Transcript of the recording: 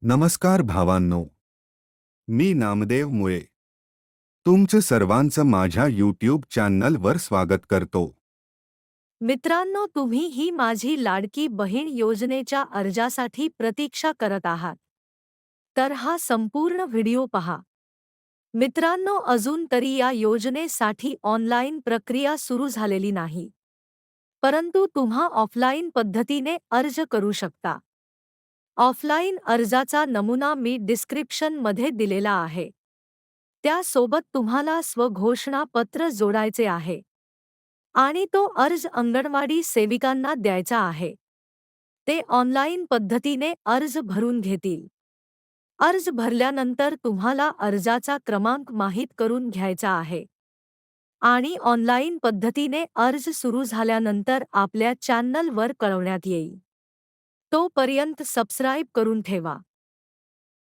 नमस्कार भावांनो, मी नामदेव मुळे तुमचं सर्वांचं माझ्या यूट्यूब चॅनलवर स्वागत करतो. मित्रांनो, तुम्ही ही माझी लाडकी बहीण योजनेच्या अर्जासाठी प्रतीक्षा करत आहात. तर हा संपूर्ण व्हिडिओ पहा. मित्रांनो, अजून तरी या योजनेसाठी ऑनलाईन प्रक्रिया सुरू झालेली नाही. परंतु तुम्हा ऑफलाईन पद्धतीने अर्ज करू शकता. ऑफलाईन अर्जाचा नमुना मी डिस्क्रिप्शनमध्ये दिलेला आहे. त्यासोबत तुम्हाला स्वघोषणा पत्र जोडायचे आहे आणि तो अर्ज अंगणवाडी सेविकांना द्यायचा आहे. ते ऑनलाईन पद्धतीने अर्ज भरून घेतील. अर्ज भरल्यानंतर तुम्हाला अर्जाचा क्रमांक माहीत करून घ्यायचा आहे आणि ऑनलाईन पद्धतीने अर्ज सुरू झाल्यानंतर आपल्या चॅनलवर कळवण्यात येईल. तोपर्यंत सबस्क्राईब करून ठेवा.